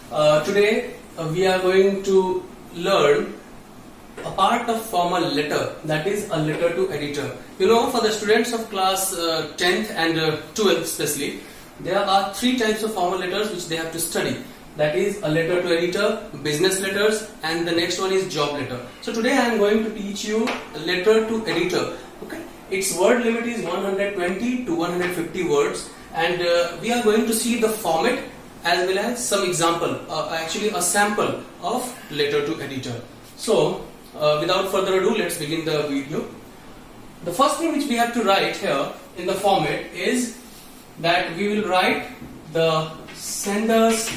Today we are going to learn a part of formal letter, that is a letter to editor. You know, for the students of class 10th and 12th especially, there are three types of formal letters which they have to study. That is a letter to editor, business letters, and the next one is job letter. So today I am going to teach you a letter to editor. Okay, its word limit is 120 to 150 words, and we are going to see the format as well as some example, actually a sample of letter to editor. So without further ado, let's begin the video. The first thing which we have to write here in the format is that we will write the sender's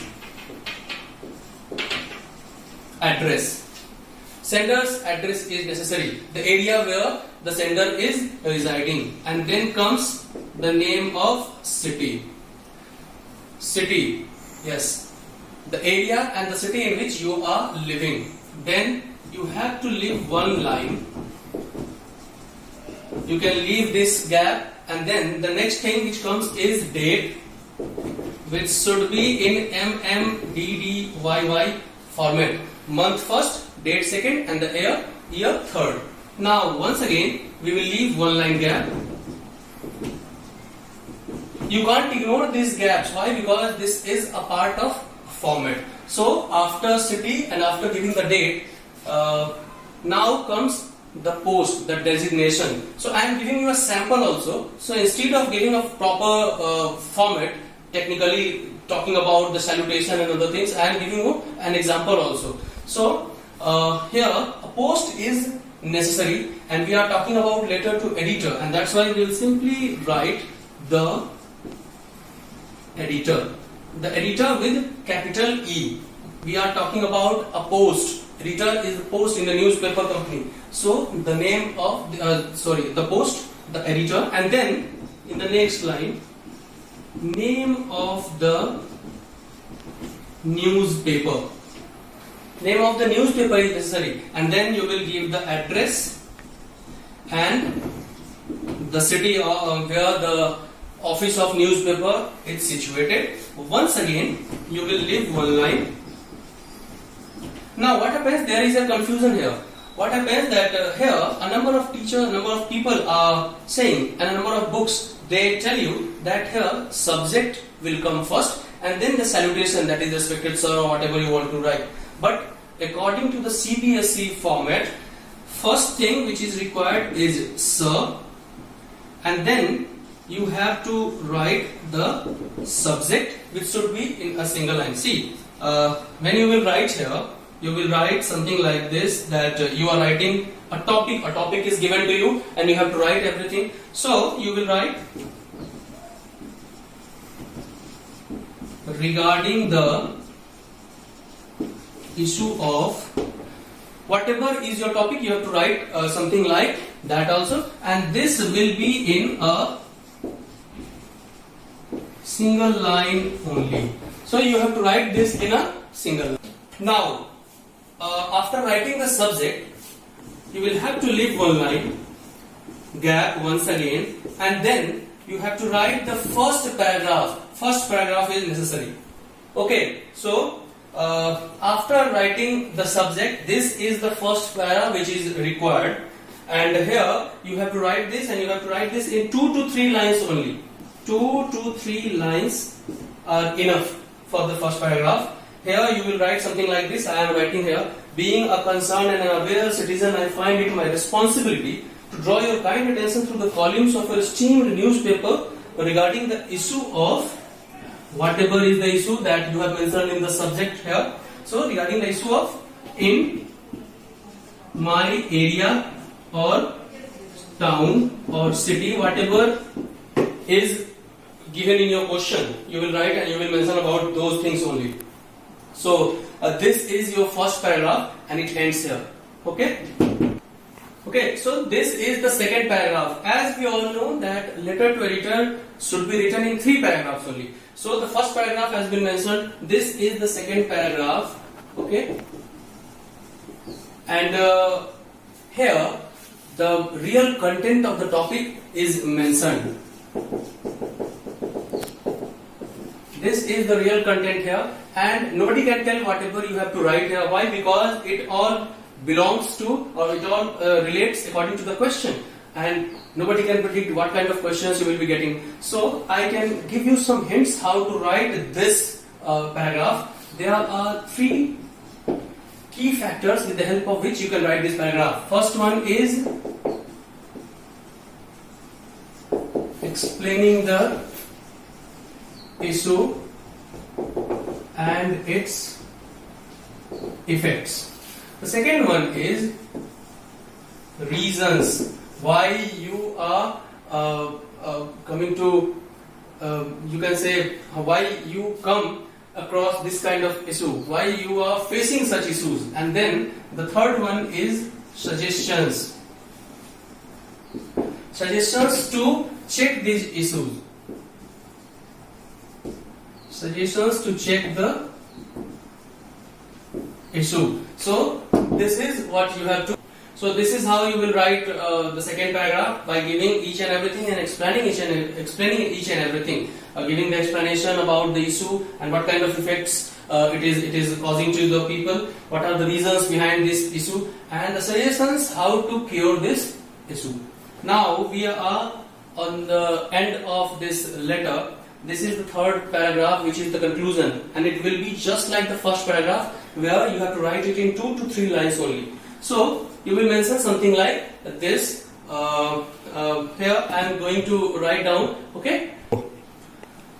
address. Sender's address is necessary, the area where the sender is residing, and then comes the name of city. City, yes, the area and the city in which you are living. Then you have to leave one line. You can leave this gap, and then the next thing which comes is date, which should be in MMDDYY format. Month first, date second, and the year third. Now once again we will leave one line gap. You can't ignore these gaps. Why? Because this is a part of format. So after city and after giving the date, now comes the post, the designation. So I am giving you a sample also. So instead of giving a proper format, technically talking about the salutation and other things, I am giving you an example also. So here a post is necessary, and we are talking about letter to editor, and that's why we will simply write the editor. The editor with capital E. We are talking about a post. Editor is a post in the newspaper company. So the name of the post, the editor, and then in the next line, name of the newspaper. Name of the newspaper is necessary, and then you will give the address and the city where the office of newspaper is situated. Once again you will leave one line. Now what happens, there is a confusion here. What happens that here a number of teachers, a number of people are saying, and a number of books, they tell you that here subject will come first and then the salutation, that is respected sir or whatever you want to write. But according to the CBSE format, first thing which is required is sir, and then you have to write the subject, which should be in a single line. See, when you will write here, you will write something like this, that you are writing a topic is given to you and you have to write everything. So you will write regarding the issue of whatever is your topic, you have to write something like that also, and this will be in a single line only. So you have to write this in a single line. Now after writing the subject, you will have to leave one line gap once again, and then you have to write the first paragraph. First paragraph is necessary. Okay, so after writing the subject, this is the first paragraph which is required, and here you have to write this, and you have to write this in 2 to 3 lines only. 2 to 3 lines are enough for the first paragraph. Here you will write something like this. I am writing here, being a concerned and an aware citizen, I find it my responsibility to draw your kind attention through the columns of your esteemed newspaper regarding the issue of whatever is the issue that you have mentioned in the subject here. So regarding the issue of in my area or town or city, whatever is given in your question, you will write and you will mention about those things only. So this is your first paragraph and it ends here. Okay, so this is the second paragraph. As we all know that letter to editor should be written in 3 paragraphs only. So the first paragraph has been mentioned. This is the second paragraph. Okay, and here the real content of the topic is mentioned. This is the real content here, and nobody can tell whatever you have to write here. Why? Because it all belongs to, or it all relates according to the question, and nobody can predict what kind of questions you will be getting. So I can give you some hints how to write this paragraph. There are three key factors with the help of which you can write this paragraph. First one is explaining the issue and its effects. The second one is reasons why you are coming to, you can say why you come across this kind of issue, why you are facing such issues. And then the third one is suggestions. Suggestions to check these issues. Suggestions to check the issue. So this is what you have to. So this is how you will write the second paragraph, by giving each and everything and explaining each and everything, giving the explanation about the issue and what kind of effects it is causing to the people, what are the reasons behind this issue, and the suggestions how to cure this issue. Now we are on the end of this letter. This is the third paragraph, which is the conclusion, and it will be just like the first paragraph, where you have to write it in 2 to 3 lines only. So you will mention something like this. Here I am going to write down. Okay.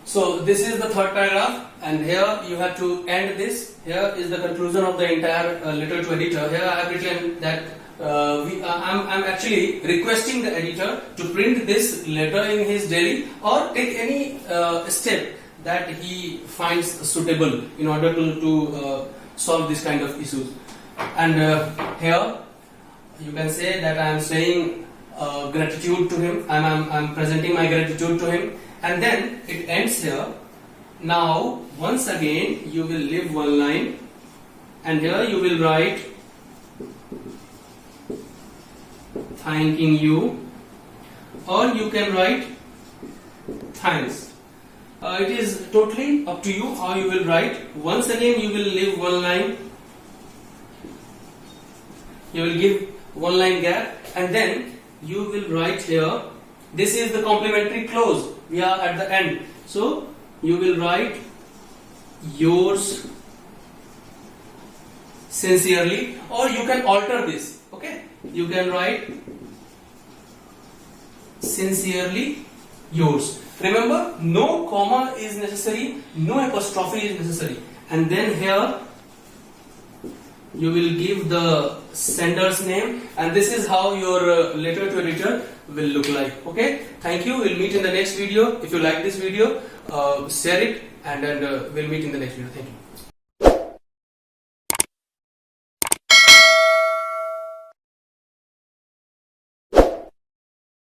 So this is the third paragraph, and here you have to end this. Here is the conclusion of the entire letter to editor. Here I have written that I'm actually requesting the editor to print this letter in his diary, or take any step that he finds suitable in order to solve this kind of issues. And here you can say that I am saying gratitude to him. I'm presenting my gratitude to him, and then it ends here. Now once again you will leave one line, and here you will write thanking you, or you can write thanks. It is totally up to you how you will write. Once again you will leave one line, you will give one line gap, and then you will write here, this is the complementary clause, we are at the end, so you will write yours sincerely, or you can alter this. Okay, you can write sincerely yours. Remember, no comma is necessary, no apostrophe is necessary, and then here you will give the sender's name, and this is how your letter to editor will look like. Okay, thank you. We'll meet in the next video. If you like this video, share it, and we'll meet in the next video. Thank you.